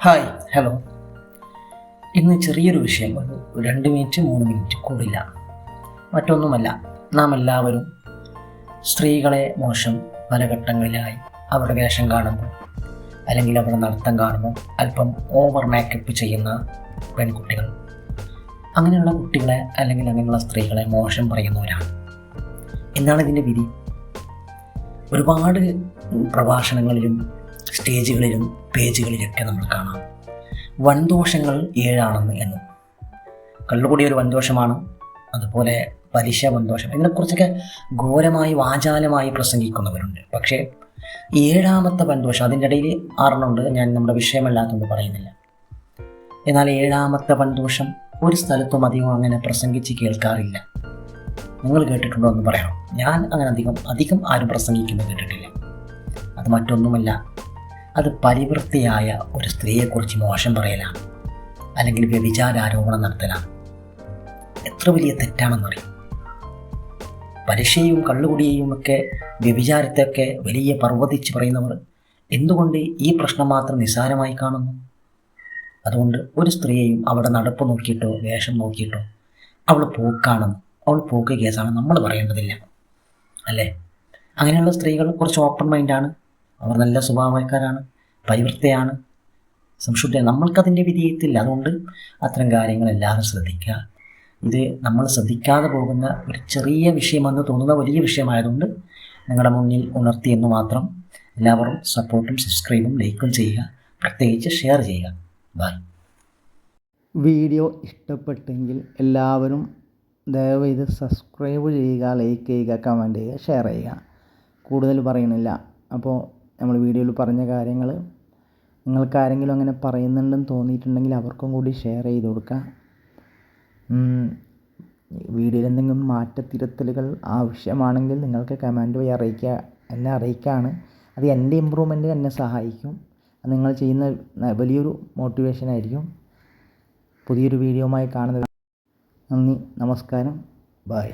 Hi hello. ഇന്ന് ചെറിയൊരു വിഷയം, ഒരു 2 മിനിറ്റ് 3 മിനിറ്റ് കൂടില്ല. മറ്റൊന്നുമല്ല, നാം എല്ലാവരും സ്ത്രീകളെ മോശം പല ഘട്ടങ്ങളിലായി അവരുടെ വേഷം കാണുമ്പോൾ അല്ലെങ്കിൽ അവരുടെ നടത്തം കാണുമ്പോൾ അല്പം ഓവർ മേക്കപ്പ് ചെയ്യുന്ന പെൺകുട്ടികൾ, അങ്ങനെയുള്ള കുട്ടികളെ അല്ലെങ്കിൽ അങ്ങനെയുള്ള സ്ത്രീകളെ മോശം പറയുന്നവരാണ്. എന്താണ് ഇതിൻ്റെ വിധി? ഒരുപാട് പ്രഭാഷണങ്ങളിലും സ്റ്റേജുകളിലും പേജുകളിലൊക്കെ നമ്മൾ കാണാം വൻദോഷങ്ങൾ 7 എന്നും. കള്ളുകൂടി ഒരു വൻദോഷമാണ്, അതുപോലെ പലിശ വൻദോഷം, ഇതിനെക്കുറിച്ചൊക്കെ ഘോരമായി വാചാലമായി പ്രസംഗിക്കുന്നവരുണ്ട്. പക്ഷേ 7ാമത്തെ വൻദോഷം, അതിൻ്റെ ഇടയിൽ 6 ഉണ്ട്, ഞാൻ നമ്മുടെ വിഷയമല്ലാത്തതുകൊണ്ട് പറയുന്നില്ല. എന്നാൽ 7ാമത്തെ വൻദോഷം ഒരു സ്ഥലത്തും അധികം അങ്ങനെ പ്രസംഗിച്ച് കേൾക്കാറില്ല. നിങ്ങൾ കേട്ടിട്ടുണ്ടോ എന്ന് പറയണം. ഞാൻ അങ്ങനെ അധികം ആരും പ്രസംഗിക്കുന്നത് കേട്ടിട്ടില്ല. അത് മറ്റൊന്നുമല്ല, അത് പരിവൃത്തിയായ ഒരു സ്ത്രീയെക്കുറിച്ച് മോശം പറയലാണ്, അല്ലെങ്കിൽ വ്യഭിചാരാരോപണം നടത്തലാണ്. എത്ര വലിയ തെറ്റാണെന്നറിയും. പലിശയും കള്ളുകുടിയെയും ഒക്കെ വ്യഭിചാരത്തെയൊക്കെ വലിയ പർവ്വതിച്ച് പറയുന്നവർ എന്തുകൊണ്ട് ഈ പ്രശ്നം മാത്രം നിസ്സാരമായി കാണുന്നു? അതുകൊണ്ട് ഒരു സ്ത്രീയെയും അവിടെ നടപ്പ് നോക്കിയിട്ടോ വേഷം നോക്കിയിട്ടോ അവൾ പോക്ക് കേസാണ് നമ്മൾ പറയേണ്ടതില്ല, അല്ലേ? അങ്ങനെയുള്ള സ്ത്രീകൾ കുറച്ച് ഓപ്പൺ മൈൻഡാണ്, അവർ നല്ല സ്വഭാവക്കാരാണ്, പരിവൃത്തയാണ്, സംശുദ്ധ. നമ്മൾക്കതിൻ്റെ വിധേയത്തില്ല. അതുകൊണ്ട് അത്തരം കാര്യങ്ങൾ എല്ലാവരും ശ്രദ്ധിക്കുക. ഇത് നമ്മൾ ശ്രദ്ധിക്കാതെ പോകുന്ന ഒരു ചെറിയ വിഷയമെന്ന് തോന്നുന്ന വലിയ വിഷയമായതുകൊണ്ട് നിങ്ങളുടെ മുന്നിൽ ഉണർത്തി എന്ന് മാത്രം. എല്ലാവരും സപ്പോർട്ടും സബ്സ്ക്രൈബും ലൈക്കും ചെയ്യുക, പ്രത്യേകിച്ച് ഷെയർ ചെയ്യുക. ബൈ. വീഡിയോ ഇഷ്ടപ്പെട്ടെങ്കിൽ എല്ലാവരും ദയവായി സബ്സ്ക്രൈബ് ചെയ്യുക, ലൈക്ക് ചെയ്യുക, കമൻറ്റ് ചെയ്യുക, ഷെയർ ചെയ്യുക. കൂടുതൽ പറയണില്ല. അപ്പോൾ നമ്മൾ വീഡിയോയിൽ പറഞ്ഞ കാര്യങ്ങൾ നിങ്ങൾക്ക് ആരെങ്കിലും അങ്ങനെ പറയുന്നുണ്ടെന്ന് തോന്നിയിട്ടുണ്ടെങ്കിൽ അവർക്കും കൂടി ഷെയർ ചെയ്ത് കൊടുക്കുക. വീഡിയോയിൽ എന്തെങ്കിലും മാറ്റത്തിരുത്തലുകൾ ആവശ്യമാണെങ്കിൽ നിങ്ങൾക്ക് കമൻറ്റ് വഴി എന്നെ അറിയിക്കുകയാണ്. അത് എൻ്റെ ഇമ്പ്രൂവ്മെൻറ്റ് എന്നെ സഹായിക്കും. അത് നിങ്ങൾ ചെയ്യുന്ന വലിയൊരു മോട്ടിവേഷനായിരിക്കും. പുതിയൊരു വീഡിയോയുമായി കാണുന്നത്. നന്ദി, നമസ്കാരം, ബൈ.